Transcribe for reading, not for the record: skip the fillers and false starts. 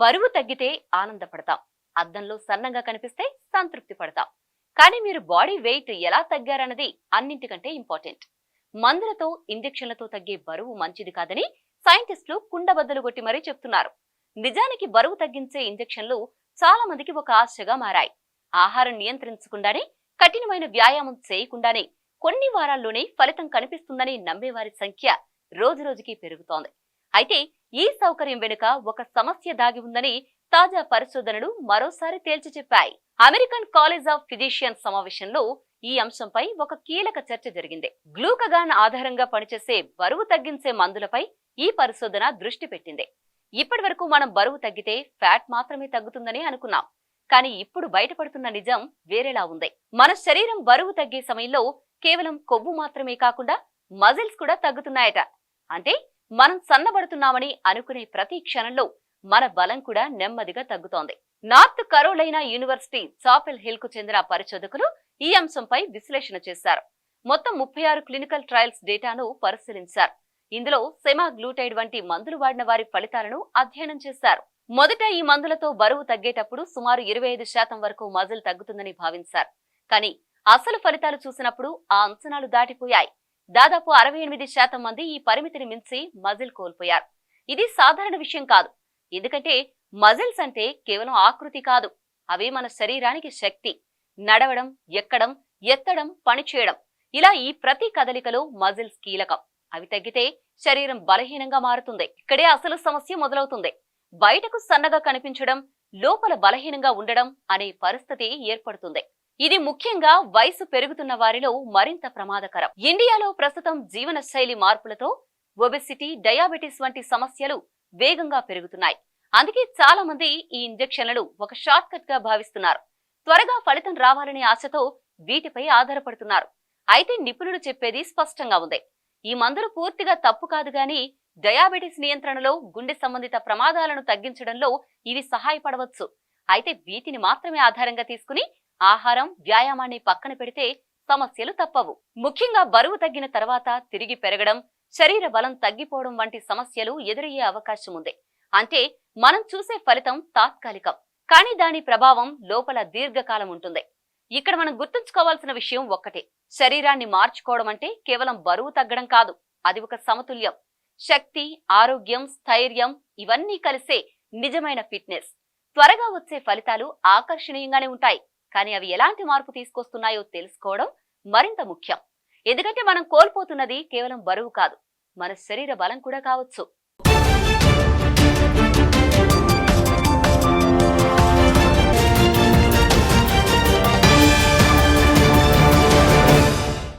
బరువు తగ్గితే ఆనందపడతాం. అద్దంలో సన్నంగా కనిపిస్తే సంతృప్తి పడతాం. కానీ మీరు బాడీ వెయిట్ ఎలా తగ్గారన్నది అన్నింటికంటే ఇంపార్టెంట్. మందులతో ఇంజెక్షన్లతో తగ్గే బరువు మంచిది కాదని సైంటిస్టులు కుండబద్దలు కొట్టి మరీ చెప్తున్నారు. నిజానికి బరువు తగ్గించే ఇంజెక్షన్లు చాలా మందికి ఒక ఆశగా మారాయి. ఆహారం నియంత్రించకుండానే, కఠినమైన వ్యాయామం చేయకుండానే కొన్ని వారాల్లోనే ఫలితం కనిపిస్తుందని నమ్మేవారి సంఖ్య రోజురోజుకి పెరుగుతోంది. అయితే ఈ సౌకర్యం వెనుక ఒక సమస్య దాగి ఉందని తాజా పరిశోధనలు మరోసారి తేల్చి చెప్పాయి. అమెరికన్ కాలేజ్ ఆఫ్ ఫిజిషియన్స్ సమావేశంలో ఈ అంశంపై ఒక కీలక చర్చ జరిగింది. గ్లూకగాన్ ఆధారంగా పనిచేసే బరువు తగ్గించే మందులపై ఈ పరిశోధన దృష్టి పెట్టింది. ఇప్పటి వరకు మనం బరువు తగ్గితే ఫ్యాట్ మాత్రమే తగ్గుతుందని అనుకున్నాం. కానీ ఇప్పుడు బయటపడుతున్న నిజం వేరేలా ఉంది. మన శరీరం బరువు తగ్గే సమయంలో కేవలం కొవ్వు మాత్రమే కాకుండా మజిల్స్ కూడా తగ్గుతున్నాయట. అంటే మనం సన్నబడుతున్నామని అనుకునే ప్రతి క్షణంలో మన బలం కూడా నెమ్మదిగా తగ్గుతోంది. నార్త్ కరోలైనా యూనివర్సిటీ చాపెల్ హిల్ కు చెందిన పరిశోధకులు ఈ అంశంపై విశ్లేషణ చేశారు. మొత్తం 36 క్లినికల్ ట్రయల్స్ డేటాను పరిశీలించారు. ఇందులో సెమాగ్లూటైడ్ వంటి మందులు వాడిన వారి ఫలితాలను అధ్యయనం చేశారు. మొదట ఈ మందులతో బరువు తగ్గేటప్పుడు సుమారు 25% వరకు మజిల్ తగ్గుతుందని భావించారు. కానీ అసలు ఫలితాలు చూసినప్పుడు ఆ అంచనాలు దాటిపోయాయి. దాదాపు 68% మంది ఈ పరిమితిని మించి మజిల్ కోల్పోయారు. ఇది సాధారణ విషయం కాదు. ఎందుకంటే మజిల్స్ అంటే కేవలం ఆకృతి కాదు, అవి మన శరీరానికి శక్తి. నడవడం, ఎక్కడం, ఎత్తడం, పనిచేయడం, ఇలా ఈ ప్రతి కదలికలో మజిల్స్ కీలకం. అవి తగ్గితే శరీరం బలహీనంగా మారుతుంది. ఇక్కడే అసలు సమస్య మొదలవుతుంది. బయటకు సన్నగా కనిపించడం, లోపల బలహీనంగా ఉండడం అనే పరిస్థితి ఏర్పడుతుంది. ఇది ముఖ్యంగా వయసు పెరుగుతున్న వారిలో మరింత ప్రమాదకరం. ఇండియాలో ప్రస్తుతం జీవనశైలి మార్పులతో ఒబెసిటీ, డయాబెటిస్ వంటి సమస్యలు వేగంగా పెరుగుతున్నాయి. అందుకే చాలా మంది ఈ ఇంజెక్షన్లను ఒక షార్ట్ కట్ గా భావిస్తున్నారు. త్వరగా ఫలితం రావాలనే ఆశతో వీటిపై ఆధారపడుతున్నారు. అయితే నిపుణులు చెప్పేది స్పష్టంగా ఉంది. ఈ మందులు పూర్తిగా తప్పు కాదు గాని డయాబెటిస్ నియంత్రణలో, గుండె సంబంధిత ప్రమాదాలను తగ్గించడంలో ఇవి సహాయపడవచ్చు. అయితే వీటిని మాత్రమే ఆధారంగా తీసుకుని ఆహారం, వ్యాయామాన్ని పక్కన పెడితే సమస్యలు తప్పవు. ముఖ్యంగా బరువు తగ్గిన తర్వాత తిరిగి పెరగడం, శరీర బలం తగ్గిపోవడం వంటి సమస్యలు ఎదురయ్యే అవకాశం ఉంది. అంటే మనం చూసే ఫలితం తాత్కాలికం, కానీ దాని ప్రభావం లోపల దీర్ఘకాలం ఉంటుంది. ఇక్కడ మనం గుర్తుంచుకోవాల్సిన విషయం ఒక్కటే: శరీరాన్ని మార్చుకోవడం అంటే కేవలం బరువు తగ్గడం కాదు, అది ఒక సమతుల్యం. శక్తి, ఆరోగ్యం, స్థైర్యం ఇవన్నీ కలిసే నిజమైన ఫిట్నెస్. త్వరగా వచ్చే ఫలితాలు ఆకర్షణీయంగానే ఉంటాయి, కానీ అవి ఎలాంటి మార్పు తీసుకొస్తున్నాయో తెలుసుకోవడం మరింత ముఖ్యం. ఎందుకంటే మనం కోల్పోతున్నది కేవలం బరువు కాదు, మన శరీర బలం కూడా కావచ్చు.